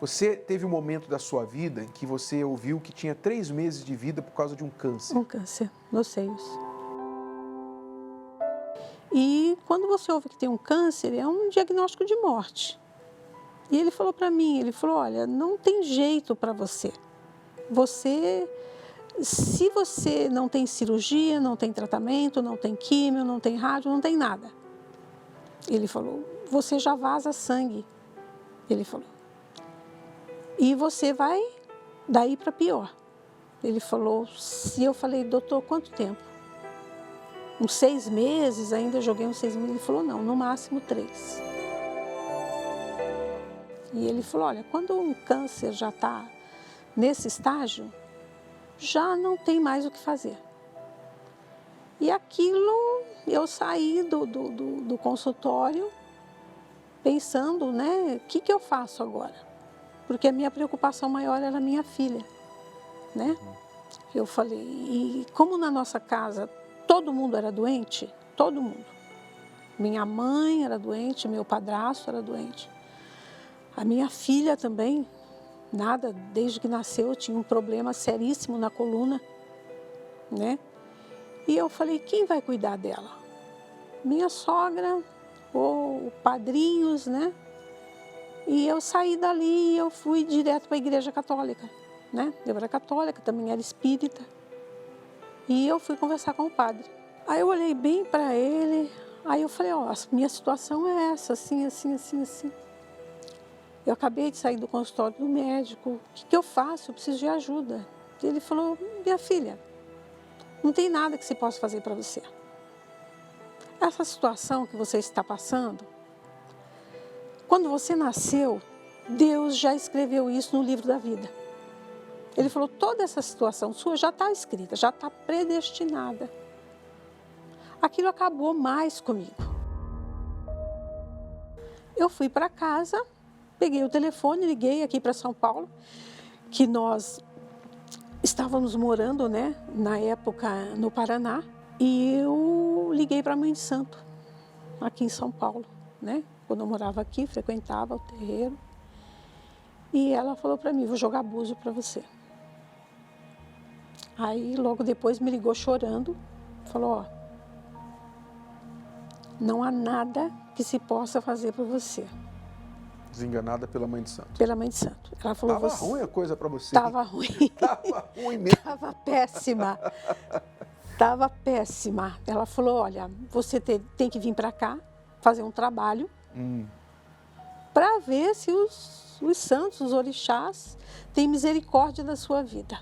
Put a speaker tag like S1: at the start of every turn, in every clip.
S1: Você teve um momento da sua vida em que você ouviu que tinha 3 meses de vida por causa de um câncer.
S2: Um câncer nos seios. E quando você ouve que tem um câncer, é um diagnóstico de morte. E ele falou para mim, ele falou, olha, não tem jeito para você. Se você não tem cirurgia, não tem tratamento, não tem químio, não tem rádio, não tem nada. Ele falou, você já vaza sangue. Ele falou. E você vai daí para pior. Ele falou, se eu falei, doutor, quanto tempo? Uns 6 meses, ainda joguei uns 6 meses. Ele falou, não, no máximo 3. E ele falou, olha, quando um câncer já está nesse estágio, já não tem mais o que fazer. E aquilo, eu saí do consultório pensando, né, o que eu faço agora? Porque a minha preocupação maior era a minha filha, né? Eu falei, e como na nossa casa todo mundo era doente, todo mundo. Minha mãe era doente, meu padrasto era doente. A minha filha também, nada, desde que nasceu, tinha um problema seríssimo na coluna, né? E eu falei, quem vai cuidar dela? Minha sogra ou padrinhos, né? E eu saí dali e eu fui direto para a igreja católica, né? Eu era católica, também era espírita. E eu fui conversar com o padre. Aí eu olhei bem para ele, aí eu falei, ó, a minha situação é essa, assim, assim, assim, assim. Eu acabei de sair do consultório do médico, o que eu faço? Eu preciso de ajuda. E ele falou, minha filha, não tem nada que se possa fazer para você. Essa situação que você está passando, quando você nasceu, Deus já escreveu isso no livro da vida. Ele falou, toda essa situação sua já está escrita, já está predestinada. Aquilo acabou mais comigo. Eu fui para casa, peguei o telefone, liguei aqui para São Paulo, que nós estávamos morando, né, na época no Paraná, e eu liguei para a Mãe de Santo, aqui em São Paulo, né? Quando eu morava aqui, frequentava o terreiro. E ela falou para mim, vou jogar búzio para você. Aí logo depois me ligou chorando, falou, ó, não há nada que se possa fazer por você.
S1: Desenganada pela Mãe de Santo.
S2: Pela Mãe de Santo. Ela falou,
S1: Tava ruim a coisa para você.
S2: Tava ruim.
S1: Tava ruim mesmo.
S2: Tava péssima. Tava péssima. Ela falou, olha, você tem que vir para cá, fazer um trabalho, para ver se os santos, os orixás, têm misericórdia da sua vida.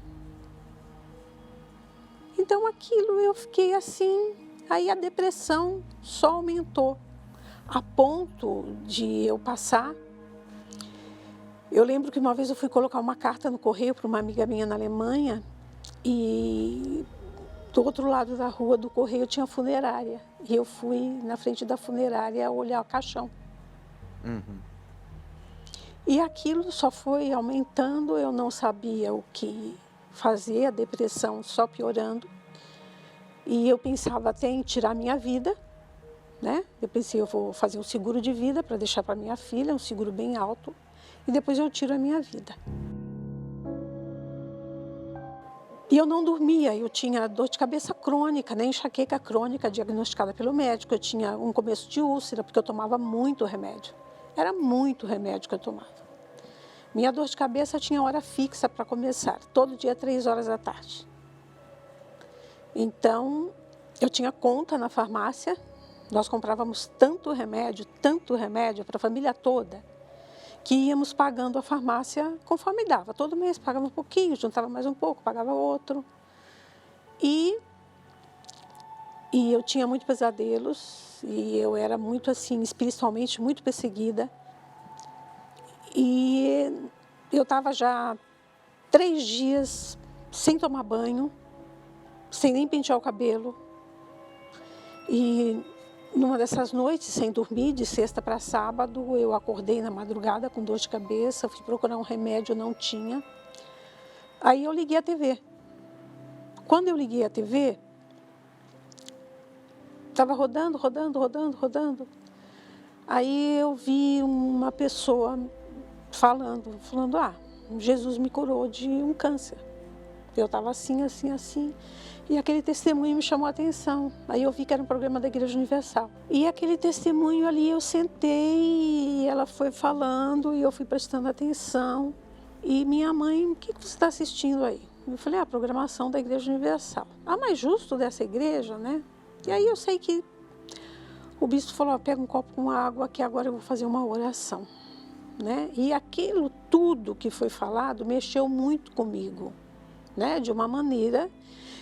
S2: Então aquilo eu fiquei assim, aí a depressão só aumentou, a ponto de eu passar. Eu lembro que uma vez eu fui colocar uma carta no correio para uma amiga minha na Alemanha e do outro lado da rua do correio tinha funerária. E eu fui na frente da funerária olhar o caixão. E aquilo só foi aumentando, eu não sabia o que fazer, a depressão só piorando. E eu pensava até em tirar minha vida, né? Eu pensei, eu vou fazer um seguro de vida para deixar para minha filha, um seguro bem alto, e depois eu tiro a minha vida. E eu não dormia, eu tinha dor de cabeça crônica, né? Enxaqueca crônica diagnosticada pelo médico, eu tinha um começo de úlcera, porque eu tomava muito remédio. Era muito remédio que eu tomava. Minha dor de cabeça tinha hora fixa para começar, todo dia 3 horas da tarde. Então, eu tinha conta na farmácia, nós comprávamos tanto remédio para a família toda, que íamos pagando a farmácia conforme dava. Todo mês pagava um pouquinho, juntava mais um pouco, pagava outro. E eu tinha muitos pesadelos, e eu era muito assim, espiritualmente muito perseguida. E eu estava já 3 dias sem tomar banho, sem nem pentear o cabelo. E numa dessas noites, sem dormir, de sexta para sábado, eu acordei na madrugada com dor de cabeça, fui procurar um remédio, não tinha. Aí eu liguei a TV. Quando eu liguei a TV, estava rodando. Aí eu vi uma pessoa falando, Jesus me curou de um câncer. Eu estava assim, assim, assim. E aquele testemunho me chamou a atenção. Aí eu vi que era um programa da Igreja Universal. E aquele testemunho ali, eu sentei e ela foi falando e eu fui prestando atenção. E minha mãe, o que você está assistindo aí? Eu falei, a programação da Igreja Universal. Mas justo dessa igreja, né? E aí eu sei que o bispo falou, pega um copo com água que agora eu vou fazer uma oração. Né? E aquilo tudo que foi falado mexeu muito comigo, né? De uma maneira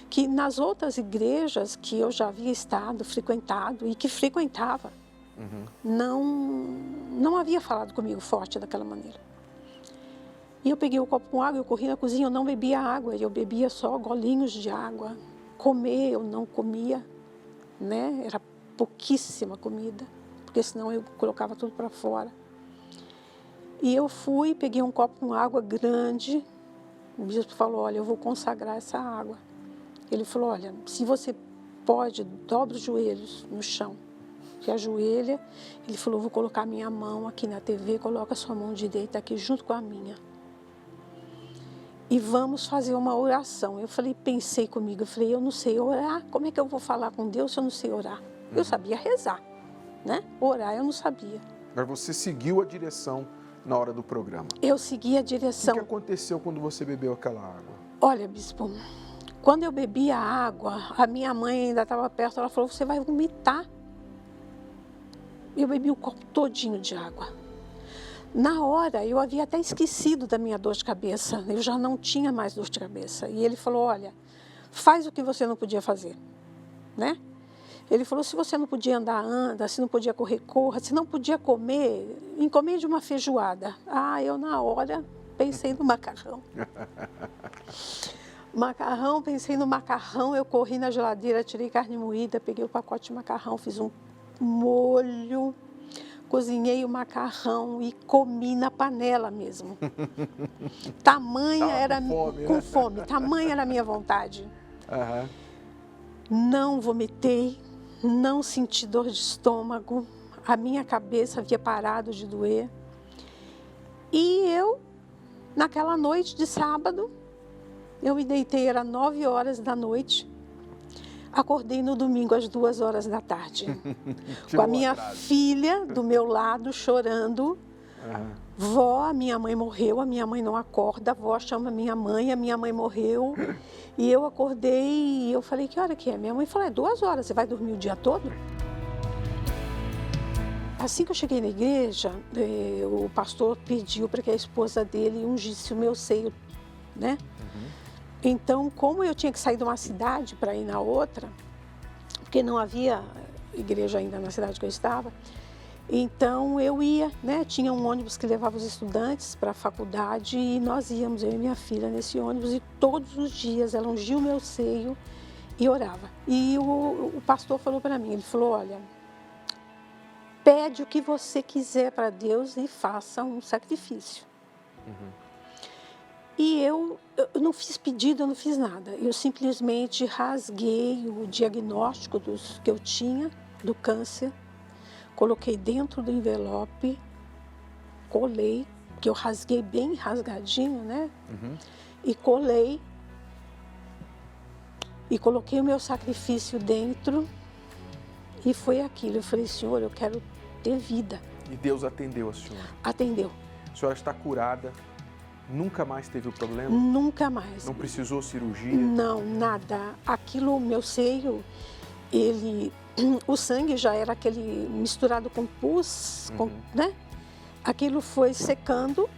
S2: que nas outras igrejas que eu já havia estado, frequentado e que frequentava, não havia falado comigo forte daquela maneira. E eu peguei o copo com água, eu corri na cozinha, eu não bebia água, eu bebia só golinhos de água. Comer, eu não comia, né? Era pouquíssima comida, porque senão eu colocava tudo para fora. E eu fui, peguei um copo com água grande, o bispo falou, olha, eu vou consagrar essa água. Ele falou, olha, se você pode, dobra os joelhos no chão. Se ajoelha, ele falou, vou colocar minha mão aqui na TV, coloca a sua mão direita aqui junto com a minha. E vamos fazer uma oração. Eu falei, pensei comigo, eu falei, eu não sei orar, como é que eu vou falar com Deus se eu não sei orar? Eu sabia rezar, né? Orar eu não sabia.
S1: Mas você seguiu a direção na hora do programa.
S2: Eu segui a direção.
S1: O que aconteceu quando você bebeu aquela água?
S2: Olha, bispo, quando eu bebi a água, a minha mãe ainda estava perto, ela falou, você vai vomitar. Eu bebi o copo todinho de água. Na hora, eu havia até esquecido da minha dor de cabeça, eu já não tinha mais dor de cabeça. E ele falou, olha, faz o que você não podia fazer, né? Ele falou, se você não podia andar, anda, se não podia correr, corra, se não podia comer, encomende uma feijoada. Eu na hora pensei no macarrão. Pensei no macarrão, eu corri na geladeira, tirei carne moída, peguei o pacote de macarrão, fiz um molho, cozinhei o macarrão e comi na panela mesmo. Tamanha era com fome, tamanha era a minha vontade. Não vomitei, não senti dor de estômago, a minha cabeça havia parado de doer. E eu, naquela noite de sábado, eu me deitei, era 9 horas da noite, acordei no domingo às 2 horas da tarde, com a minha filha do meu lado chorando. Vó, a minha mãe morreu, a minha mãe não acorda, a vó chama a minha mãe morreu. E eu acordei e eu falei, que hora que é? Minha mãe falou, 2 horas, você vai dormir o dia todo? Assim que eu cheguei na igreja, o pastor pediu para que a esposa dele ungisse o meu seio, né? Então, como eu tinha que sair de uma cidade para ir na outra, porque não havia igreja ainda na cidade que eu estava, então eu ia, né? Tinha um ônibus que levava os estudantes para a faculdade e nós íamos, eu e minha filha, nesse ônibus e todos os dias ela ungia o meu seio e orava. E o pastor falou para mim, ele falou, olha, pede o que você quiser para Deus e faça um sacrifício. E eu não fiz pedido, eu não fiz nada. Eu simplesmente rasguei o diagnóstico que eu tinha do câncer, coloquei dentro do envelope, colei, que eu rasguei bem rasgadinho, né? E colei, e coloquei o meu sacrifício dentro, e foi aquilo. Eu falei, Senhor, eu quero ter vida.
S1: E Deus atendeu a senhora?
S2: Atendeu.
S1: A senhora está curada? Nunca mais teve o problema?
S2: Nunca mais.
S1: Não precisou cirurgia?
S2: Não, nada. Aquilo, o meu seio, o sangue já era aquele misturado com pus, né? Aquilo foi secando,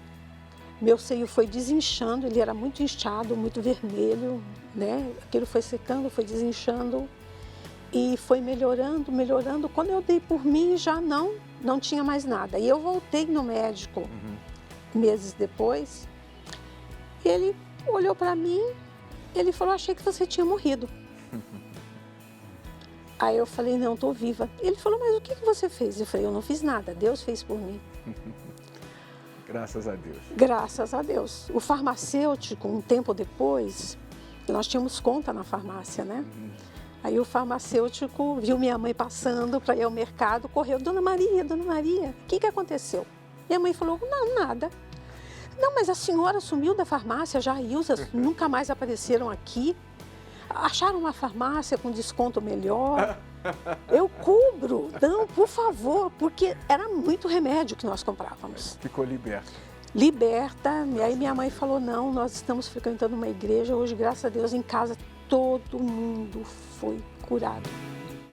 S2: meu seio foi desinchando, ele era muito inchado, muito vermelho, né? Aquilo foi secando, foi desinchando e foi melhorando, melhorando. Quando eu dei por mim, já não tinha mais nada. E eu voltei no médico meses depois. Ele olhou para mim, ele falou, achei que você tinha morrido. Aí eu falei, não, estou viva. Ele falou, mas o que você fez? Eu falei, eu não fiz nada, Deus fez por mim.
S1: Graças a Deus.
S2: Graças a Deus. O farmacêutico, um tempo depois, nós tínhamos conta na farmácia, né? Aí o farmacêutico viu minha mãe passando para ir ao mercado, correu, Dona Maria, o que aconteceu? Minha mãe falou, não, nada. Não, mas a senhora sumiu da farmácia, já a Ilza, nunca mais apareceram aqui. Acharam uma farmácia com desconto melhor? Eu cubro. Não, por favor, porque era muito remédio que nós comprávamos.
S1: Ficou liberto.
S2: Liberta, e aí minha mãe falou, não, nós estamos frequentando uma igreja, hoje, graças a Deus, em casa, todo mundo foi curado.